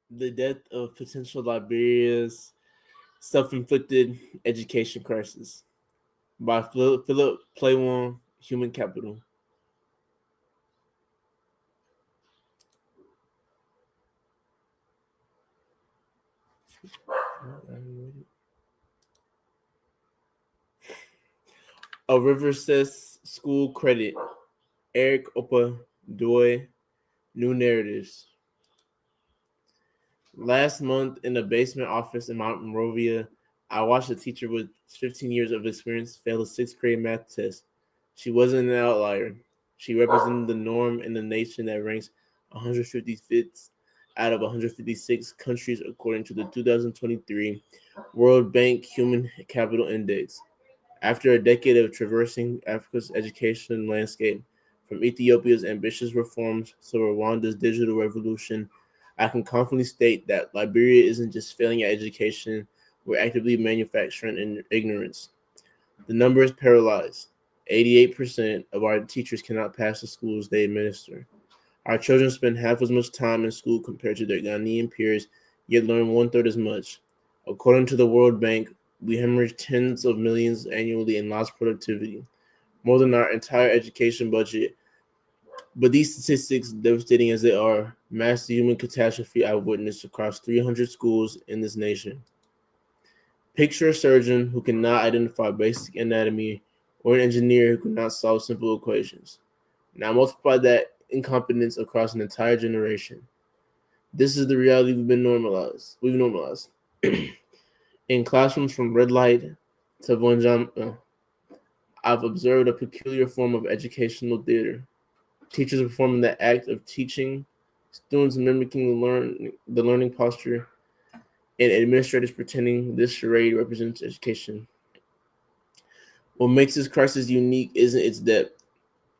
The Death of Potential Liberia's Self-Inflicted Education Crisis by Philip Pleiwon, Human Capital. A River Says School Credit, Eric Doy, New Narratives. Last month, in a basement office in Mount Monrovia, I watched a teacher with 15 years of experience fail a sixth grade math test. She wasn't an outlier. She represented the norm in a nation that ranks 155th out of 156 countries according to the 2023 World Bank Human Capital Index. After a decade of traversing Africa's education landscape, from Ethiopia's ambitious reforms to Rwanda's digital revolution, I can confidently state that Liberia isn't just failing at education, we're actively manufacturing ignorance. The number is paralyzed. 88% of our teachers cannot pass the schools they administer. Our children spend half as much time in school compared to their Ghanaian peers, yet learn one-third as much. According to the World Bank, we hemorrhage tens of millions annually in lost productivity, more than our entire education budget. But these statistics, devastating as they are, mask the human catastrophe I've witnessed across 300 schools in this nation. Picture a surgeon who cannot identify basic anatomy or an engineer who cannot solve simple equations. Now multiply that incompetence across an entire generation. This is the reality we've normalized. In classrooms from red light to Vonjam, I've observed a peculiar form of educational theater. Teachers performing the act of teaching, students mimicking the learning posture, and administrators pretending this charade represents education. What makes this crisis unique isn't its depth,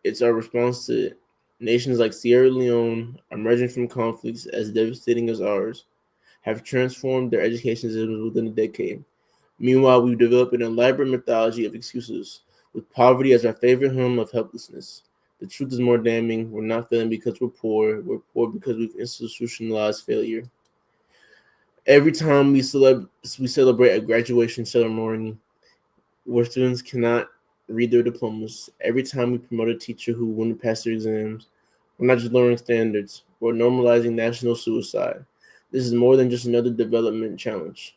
it's our response to it. Nations like Sierra Leone, emerging from conflicts as devastating as ours, have transformed their education systems within a decade. Meanwhile, we've developed an elaborate mythology of excuses, with poverty as our favorite hymn of helplessness. The truth is more damning. We're not failing because we're poor because we've institutionalized failure. Every time we celebrate a graduation ceremony where students cannot read their diplomas, every time we promote a teacher who wouldn't pass their exams, we're not just lowering standards, we're normalizing national suicide. This is more than just another development challenge.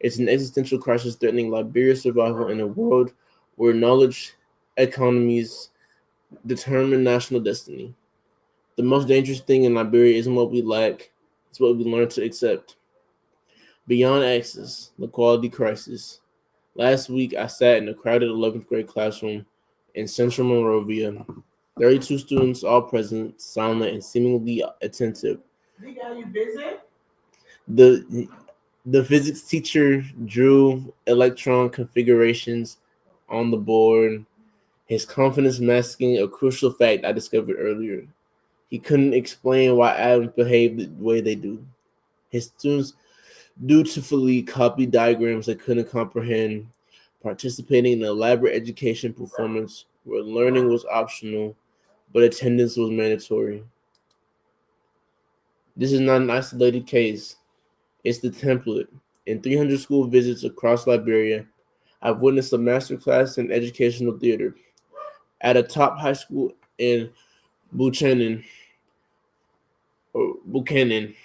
It's an existential crisis threatening Liberia's survival in a world where knowledge economies determine national destiny. The most dangerous thing in Liberia isn't what we lack, it's what we learn to accept. Beyond access, the quality crisis. Last week, I sat in a crowded 11th grade classroom in central Monrovia. 32 students, all present, silent, and seemingly attentive. Are you busy? The the physics teacher drew electron configurations on the board, his confidence masking a crucial fact I discovered earlier. He couldn't explain why atoms behave the way they do. His students dutifully copied diagrams they couldn't comprehend, participating in an elaborate education performance where learning was optional, but attendance was mandatory. This is not an isolated case. It's the template. In 300 school visits across Liberia, I've witnessed a masterclass in educational theater. At a top high school in Buchanan, Buchanan,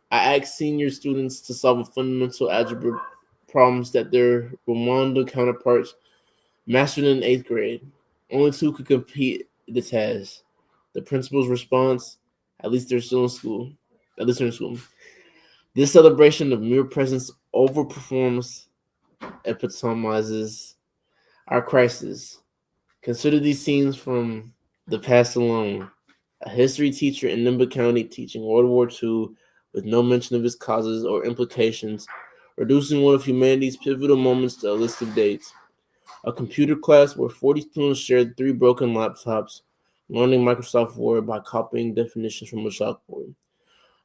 I asked senior students to solve fundamental algebra problems that their Rwanda counterparts mastered in eighth grade. Only two could complete the task. The principal's response, at least they're still in school. At least they're in school. This celebration of mere presence overperforms, epitomizes our crisis. Consider these scenes from the past alone. A history teacher in Nimba County teaching World War II with no mention of its causes or implications, reducing one of humanity's pivotal moments to a list of dates. A computer class where 40 students shared 3 broken laptops, learning Microsoft Word by copying definitions from a chalkboard.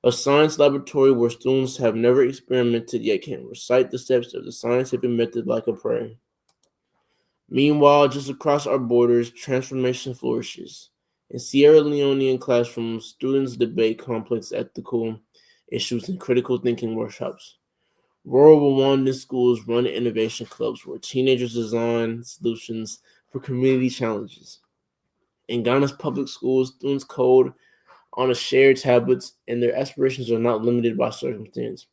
A science laboratory where students have never experimented yet can recite the steps of the scientific method like a prayer. Meanwhile, just across our borders, transformation flourishes. In Sierra Leonean classrooms, students debate complex ethical issues, and critical thinking workshops. Rural Rwandan schools run innovation clubs where teenagers design solutions for community challenges. In Ghana's public schools, students code on a shared tablets, and their aspirations are not limited by circumstance.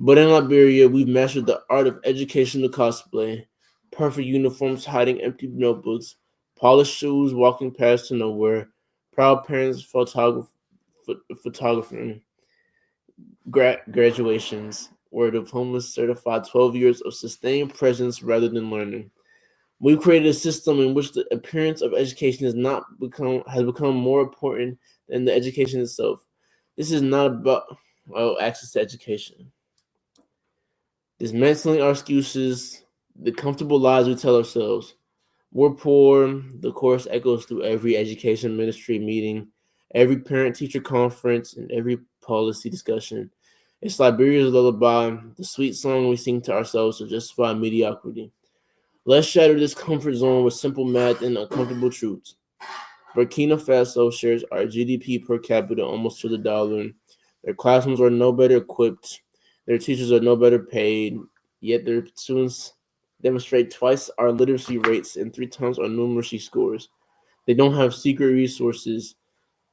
But in Liberia, we've mastered the art of educational cosplay, perfect uniforms hiding empty notebooks, polished shoes walking past to nowhere, proud parents photographing graduations, where diplomas certified 12 years of sustained presence rather than learning. We've created a system in which the appearance of education has become more important than the education itself. This is not about access to education. Dismantling our excuses, the comfortable lies we tell ourselves. We're poor. The chorus echoes through every education ministry meeting, every parent-teacher conference, and every policy discussion. It's Liberia's lullaby, the sweet song we sing to ourselves to justify mediocrity. Let's shatter this comfort zone with simple math and uncomfortable truths. Burkina Faso shares our GDP per capita almost to the dollar. Their classrooms are no better equipped. Their teachers are no better paid. Yet their students demonstrate twice our literacy rates and 3 times our numeracy scores. They don't have secret resources.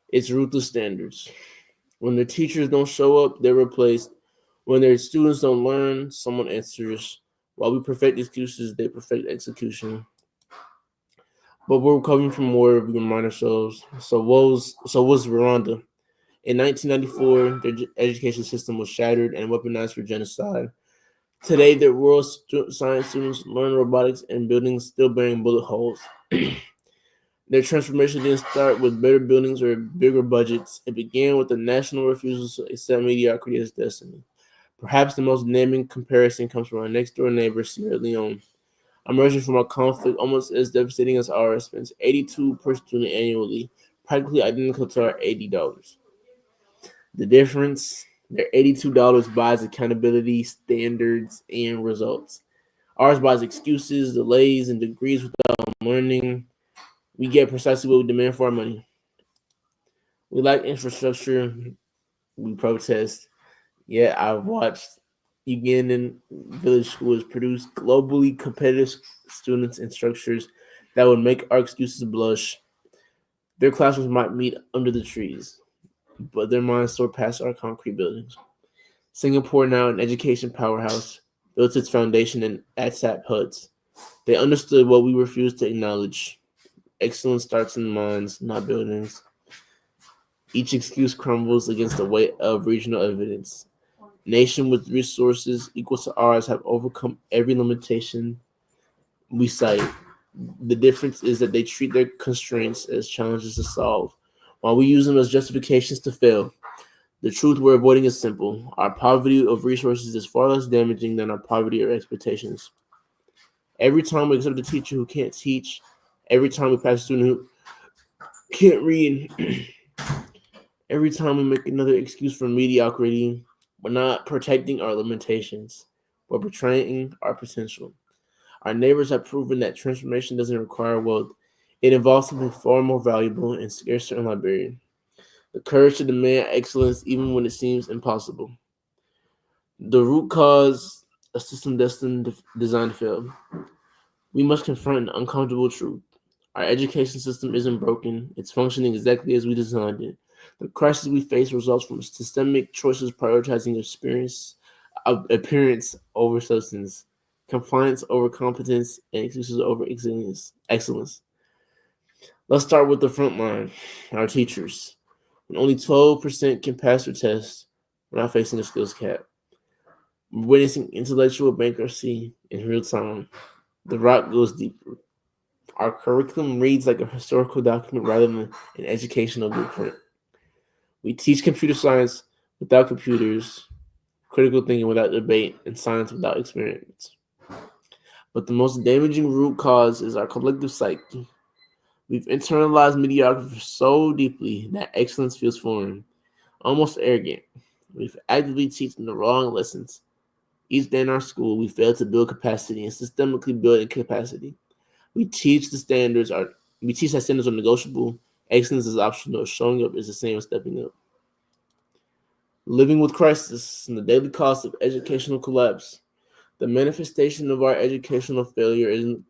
It's ruthless standards. When their teachers don't show up, they're replaced. When their students don't learn, someone answers. While we perfect excuses, they perfect execution. But we're recovering from war, we remind ourselves. So was Rwanda. In 1994, their education system was shattered and weaponized for genocide. Today, their rural science students learn robotics in buildings still bearing bullet holes. Their transformation didn't start with better buildings or bigger budgets. It began with the national refusal to accept mediocrity as destiny. Perhaps the most damning comparison comes from our next-door neighbor, Sierra Leone. Emerging from a conflict almost as devastating as ours, spends $82 per student annually, practically identical to our $80. The difference, their $82 buys accountability, standards, and results. Ours buys excuses, delays, and degrees without learning. We get precisely what we demand for our money. We lack infrastructure. We protest. Yet I've watched Ugandan village schools produce globally competitive students and structures that would make our excuses blush. Their classrooms might meet under the trees, but their minds soar past our concrete buildings. Singapore, now an education powerhouse, built its foundation in ATSAP huts. They understood what we refused to acknowledge. Excellence starts in minds, not buildings. Each excuse crumbles against the weight of regional evidence. Nation with resources equal to ours have overcome every limitation we cite. The difference is that they treat their constraints as challenges to solve, while we use them as justifications to fail. The truth we're avoiding is simple. Our poverty of resources is far less damaging than our poverty of expectations. Every time we accept a teacher who can't teach, every time we pass a student who can't read, every time we make another excuse for mediocrity, we're not protecting our limitations. We're betraying our potential. Our neighbors have proven that transformation doesn't require wealth. It involves something far more valuable and scarcer in Liberia. The courage to demand excellence even when it seems impossible. The root cause, a system designed to fail. We must confront an uncomfortable truth. Our education system isn't broken. It's functioning exactly as we designed it. The crisis we face results from systemic choices prioritizing appearance over substance, compliance over competence, and excuses over excellence. Let's start with the front line, our teachers. When only 12% can pass their tests, we're not facing a skills cap. We're witnessing intellectual bankruptcy in real time. The rock goes deeper. Our curriculum reads like a historical document rather than an educational blueprint. We teach computer science without computers, critical thinking without debate, and science without experience. But the most damaging root cause is our collective psyche. We've internalized mediocrity so deeply that excellence feels foreign, almost arrogant. We've actively teaching the wrong lessons. Each day in our school, we fail to build capacity and systemically build incapacity. We teach that standards are negotiable. Excellence is optional. Showing up is the same as stepping up. Living with crisis and the daily cost of educational collapse. The manifestation of our educational failure isn't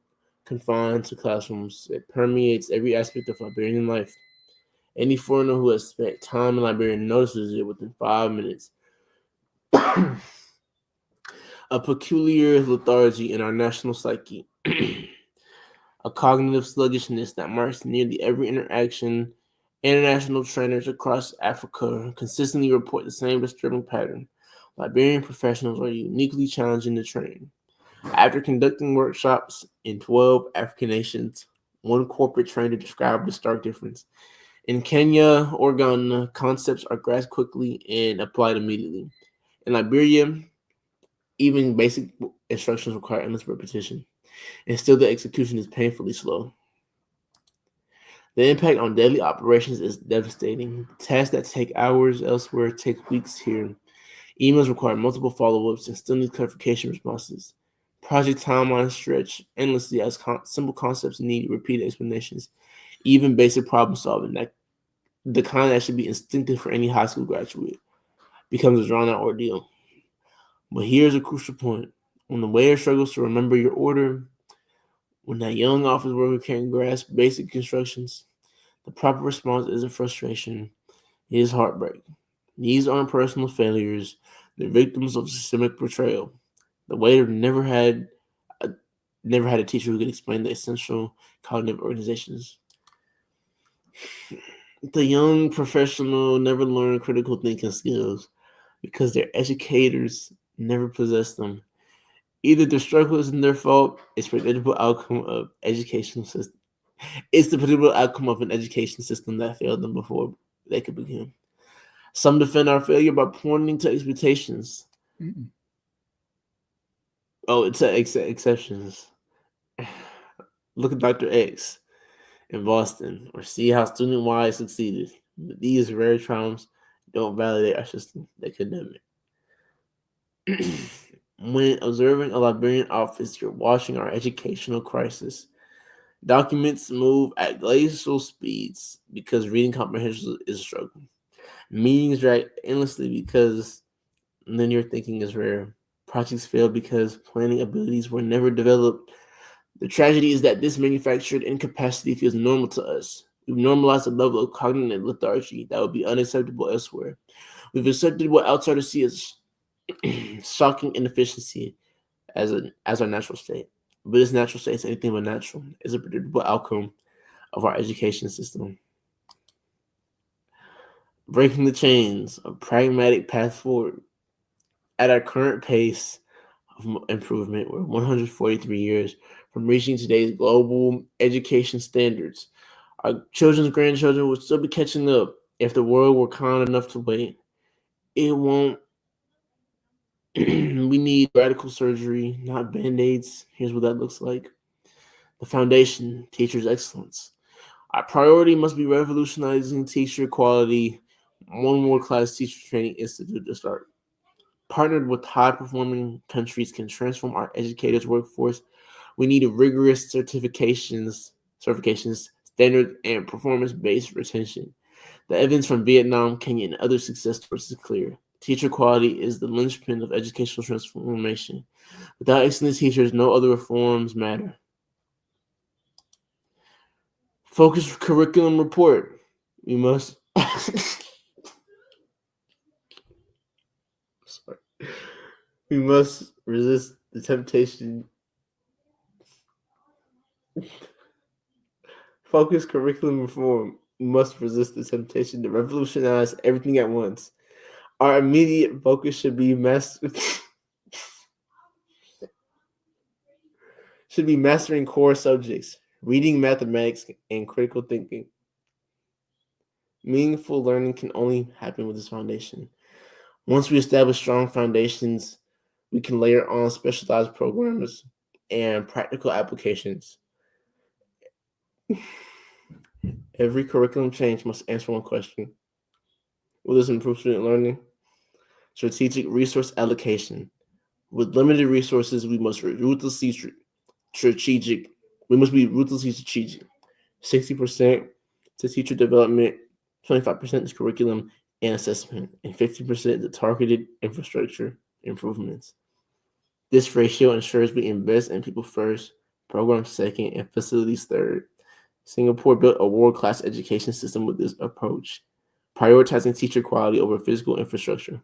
confined to classrooms. It permeates every aspect of Liberian life. Any foreigner who has spent time in Liberia notices it within 5 minutes. A peculiar lethargy in our national psyche. A cognitive sluggishness that marks nearly every interaction. International trainers across Africa consistently report the same disturbing pattern. Liberian professionals are uniquely challenging to train. After conducting workshops in 12 African nations, one corporate trainer described the stark difference. In Kenya or Ghana, concepts are grasped quickly and applied immediately. In Liberia, even basic instructions require endless repetition, and still the execution is painfully slow. The impact on daily operations is devastating. Tasks that take hours elsewhere take weeks here. Emails require multiple follow-ups and still need clarification responses. Project timelines stretch endlessly as simple concepts need repeated explanations. Even basic problem solving, that the kind that should be instinctive for any high school graduate, becomes a drawn-out ordeal. But here's a crucial point. When the waiter struggles to remember your order, when that young office worker can't grasp basic instructions, the proper response isn't frustration, it is heartbreak. These aren't personal failures, they're victims of systemic betrayal. The waiter never had a teacher who could explain the essential cognitive organizations. The young professional never learned critical thinking skills because their educators never possessed them. Either the struggle isn't their fault, it's predictable outcome of educational system. It's the predictable outcome of an education system that failed them before they could begin. Some defend our failure by pointing to expectations. Mm-mm. Oh, it's exceptions. Look at Dr. X in Boston, or see how student Y succeeded. But these rare triumphs don't validate our system, they condemn it. When observing a Liberian office, you're watching our educational crisis. Documents move at glacial speeds because reading comprehension is a struggle. Meetings drag endlessly because linear thinking is rare. Projects fail because planning abilities were never developed. The tragedy is that this manufactured incapacity feels normal to us. We've normalized a level of cognitive lethargy that would be unacceptable elsewhere. We've accepted what outsiders see as shocking inefficiency as our natural state. But this natural state is anything but natural. It's a predictable outcome of our education system. Breaking the chains, a pragmatic path forward. At our current pace of improvement, we're 143 years from reaching today's global education standards. Our children's grandchildren will still be catching up if the world were kind enough to wait. It won't. We need radical surgery, not band-aids. Here's what that looks like. The foundation, teachers' excellence. Our priority must be revolutionizing teacher quality. One world-class teacher training institute to start. Partnered with high-performing countries can transform our educators' workforce. We need rigorous certifications, standard, and performance-based retention. The evidence from Vietnam, Kenya, and other success stories is clear. Teacher quality is the linchpin of educational transformation. Without excellent teachers, no other reforms matter. Focused curriculum report. We must. Sorry. We must resist the temptation. Focused curriculum reform. We must resist the temptation to revolutionize everything at once. Our immediate focus should be mastering core subjects, reading, mathematics, and critical thinking. Meaningful learning can only happen with this foundation. Once we establish strong foundations, we can layer on specialized programs and practical applications. Every curriculum change must answer one question. Will this improve student learning? Strategic resource allocation. With limited resources, we must ruthlessly strategic. We must be ruthlessly strategic. 60% to teacher development, 25% is curriculum, and assessment, and 50% to targeted infrastructure improvements. This ratio ensures we invest in people first, programs second, and facilities third. Singapore built a world-class education system with this approach, prioritizing teacher quality over physical infrastructure.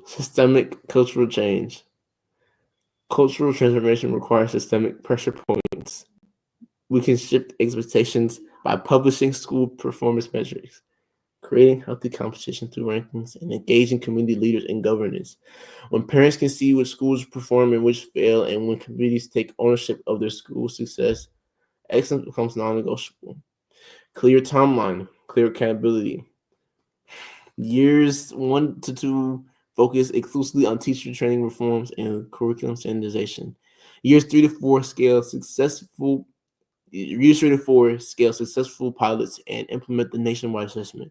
Systemic cultural change. Cultural transformation requires systemic pressure points. We can shift expectations by publishing school performance metrics, creating healthy competition through rankings, and engaging community leaders in governance. When parents can see which schools perform and which fail, and when communities take ownership of their school success, excellence becomes non-negotiable. Clear timeline, clear accountability. Years 1 to 2 focus exclusively on teacher training reforms and curriculum standardization. Years 3 to 4 scale successful pilots and implement the nationwide assessment.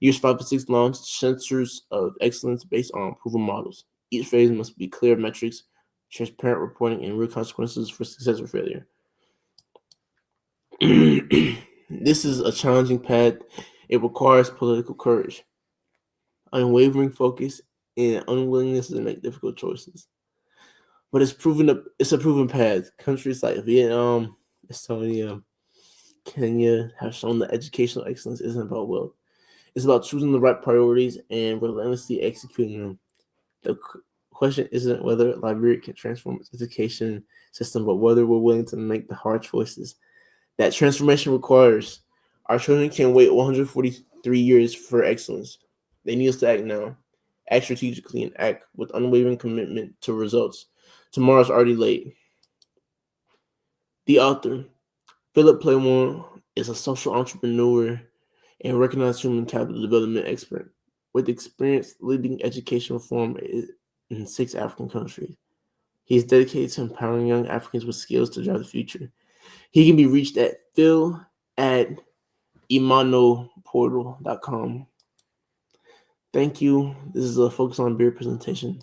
Years 5 to 6 launch centers of excellence based on proven models. Each phase must be clear metrics, transparent reporting, and real consequences for success or failure. This is a challenging path. It requires political courage, unwavering focus, and unwillingness to make difficult choices. But it's a proven path. Countries like Vietnam, Estonia, Kenya have shown that educational excellence isn't about wealth. It's about choosing the right priorities and relentlessly executing them. The question isn't whether Liberia can transform its education system, but whether we're willing to make the hard choices that transformation requires. Our children can't wait 143 years for excellence. They need us to act now, act strategically, and act with unwavering commitment to results. Tomorrow's already late. The author, Philip Pleiwon, is a social entrepreneur and recognized human capital development expert with experience leading education reform in 6 African countries. He is dedicated to empowering young Africans with skills to drive the future. He can be reached at phil@imanoportal.com. Thank you. This is a Focus on Beer presentation.